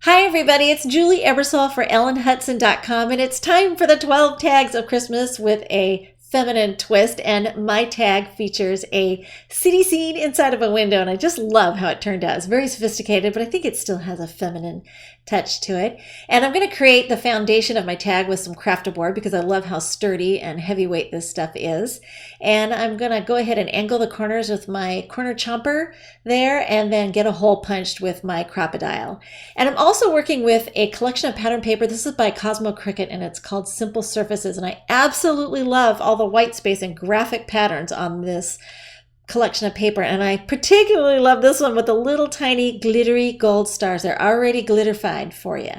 Hi everybody, it's Julie Ebersol for EllenHutson.com, and it's time for the 12 tags of Christmas with a feminine twist. And my tag features a city scene inside of a window, and I just love how it turned out. It's very sophisticated, but I think it still has a feminine touch to it. And I'm going to create the foundation of my tag with some Craftaboard because I love how sturdy and heavyweight this stuff is. And I'm going to go ahead and angle the corners with my corner chomper there, and then get a hole punched with my Crop-A-Dile. And I'm also working with a collection of pattern paper. This is by Cosmo Cricket, and it's called Simple Surfaces. And I absolutely love all the white space and graphic patterns on this collection of paper. And I particularly love this one with the little tiny glittery gold stars. They're already glitterified for you.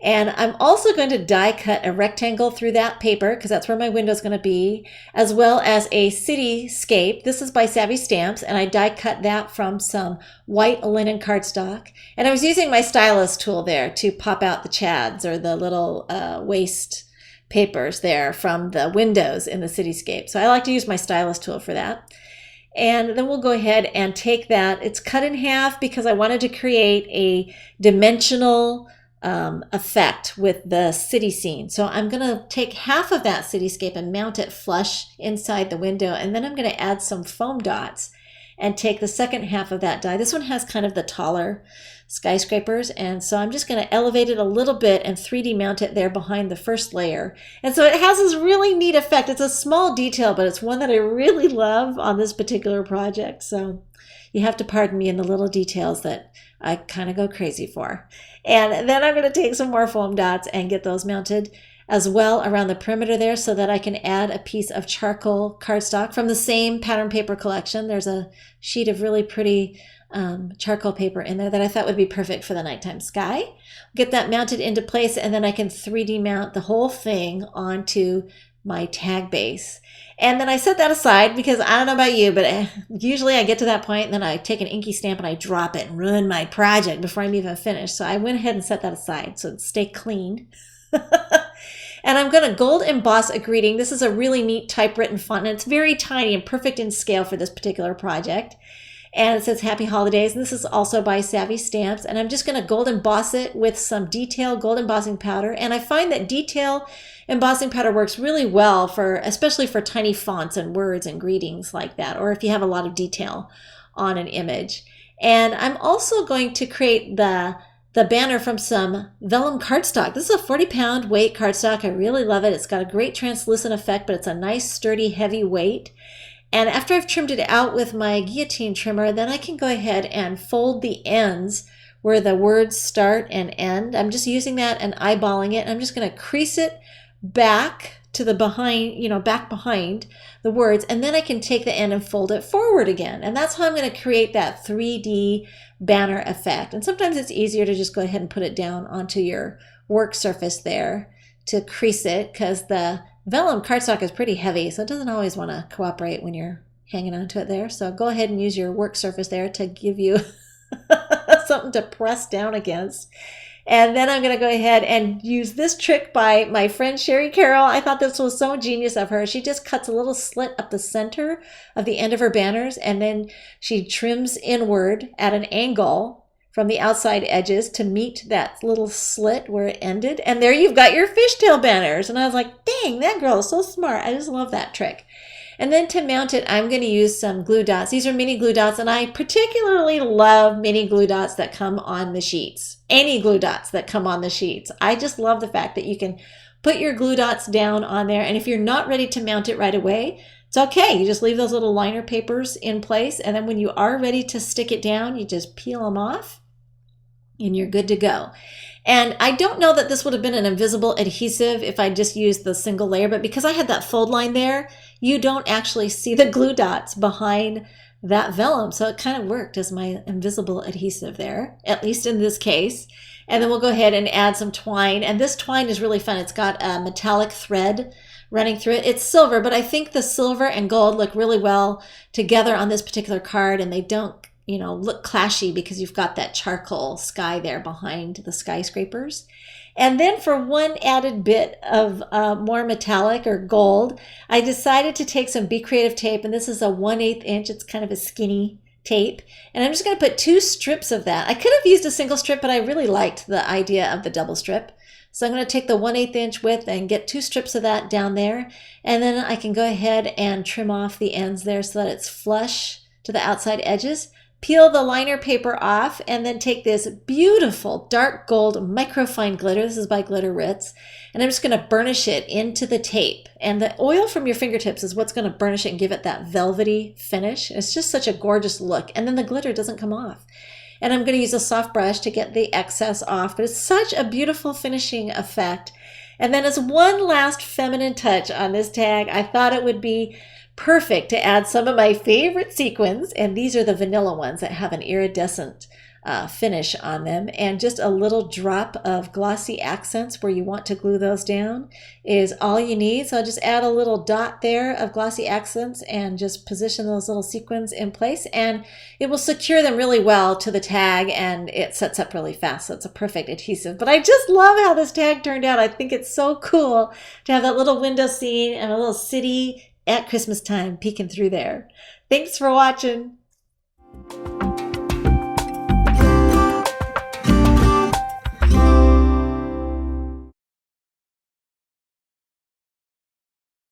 And I'm also going to die cut a rectangle through that paper because that's where my window is going to be, as well as a cityscape. This is by Savvy Stamps, and I die cut that from some white linen cardstock. And I was using my stylus tool there to pop out the chads, or the little waste papers there from the windows in the cityscape. So I like to use my stylus tool for that. And then we'll go ahead and take that. It's cut in half because I wanted to create a dimensional effect with the city scene. So I'm going to take half of that cityscape and mount it flush inside the window. And then I'm going to add some foam dots and take the second half of that die. This one has kind of the taller skyscrapers. And so I'm just going to elevate it a little bit and 3D mount it there behind the first layer. And so it has this really neat effect. It's a small detail, but it's one that I really love on this particular project. So you have to pardon me in the little details that I kind of go crazy for. And then I'm going to take some more foam dots and get those mounted as well around the perimeter there so that I can add a piece of charcoal cardstock from the same pattern paper collection. There's a sheet of really pretty charcoal paper in there that I thought would be perfect for the nighttime sky. Get that mounted into place, and then I can 3D mount the whole thing onto my tag base. And then I set that aside because I don't know about you, but usually I get to that point and then I take an inky stamp and I drop it and ruin my project before I'm even finished. So I went ahead and set that aside so it stay clean. And I'm going to gold emboss a greeting. This is a really neat typewritten font, and it's very tiny and perfect in scale for this particular project. And it says Happy Holidays, and this is also by Savvy Stamps. And I'm just going to gold emboss it with some detail gold embossing powder. And I find that detail embossing powder works really well for, especially for tiny fonts and words and greetings like that, or if you have a lot of detail on an image. And I'm also going to create the banner from some vellum cardstock. This is a 40-pound weight cardstock. I really love it. It's got a great translucent effect, but it's a nice, sturdy, heavy weight. And after I've trimmed it out with my guillotine trimmer, then I can go ahead and fold the ends where the words start and end. I'm just using that and eyeballing it. I'm just going to crease it back to the behind, back behind the words, and then I can take the end and fold it forward again. And that's how I'm going to create that 3D banner effect. And sometimes it's easier to just go ahead and put it down onto your work surface there to crease it, because the vellum cardstock is pretty heavy, so it doesn't always want to cooperate when you're hanging onto it there. So go ahead and use your work surface there to give you something to press down against. And then I'm going to go ahead and use this trick by my friend Sherry Carroll. I thought this was so genius of her. She just cuts a little slit up the center of the end of her banners, and then she trims inward at an angle from the outside edges to meet that little slit where it ended. And there you've got your fishtail banners. And I was like, dang, that girl is so smart. I just love that trick. And then to mount it, I'm going to use some glue dots. These are mini glue dots, and I particularly love mini glue dots that come on the sheets. Any glue dots that come on the sheets. I just love the fact that you can put your glue dots down on there, and if you're not ready to mount it right away, it's okay. You just leave those little liner papers in place, and then when you are ready to stick it down, you just peel them off, and you're good to go. And I don't know that this would have been an invisible adhesive if I just used the single layer, but because I had that fold line there, you don't actually see the glue dots behind that vellum. So it kind of worked as my invisible adhesive there, at least in this case. And then we'll go ahead and add some twine. And this twine is really fun. It's got a metallic thread running through it. It's silver, but I think the silver and gold look really well together on this particular card, and they don't look clashy because you've got that charcoal sky there behind the skyscrapers. And then for one added bit of more metallic or gold, I decided to take some Be Creative tape, and this is a 1/8 inch. It's kind of a skinny tape, and I'm just going to put 2 strips of that. I could have used a single strip, but I really liked the idea of the double strip. So I'm going to take the 1/8 inch width and get 2 strips of that down there, and then I can go ahead and trim off the ends there so that it's flush to the outside edges. Peel the liner paper off, and then take this beautiful dark gold microfine glitter. This is by Glitter Ritz. And I'm just going to burnish it into the tape. And the oil from your fingertips is what's going to burnish it and give it that velvety finish. It's just such a gorgeous look. And then the glitter doesn't come off. And I'm going to use a soft brush to get the excess off. But it's such a beautiful finishing effect. And then as one last feminine touch on this tag, I thought it would be perfect to add some of my favorite sequins, and these are the vanilla ones that have an iridescent finish on them, and just a little drop of glossy accents where you want to glue those down is all you need. So I'll just add a little dot there of glossy accents and just position those little sequins in place, and it will secure them really well to the tag, and it sets up really fast, so it's a perfect adhesive. But I just love how this tag turned out. I think it's so cool to have that little window scene and a little city at Christmas time peeking through there. Thanks for watching.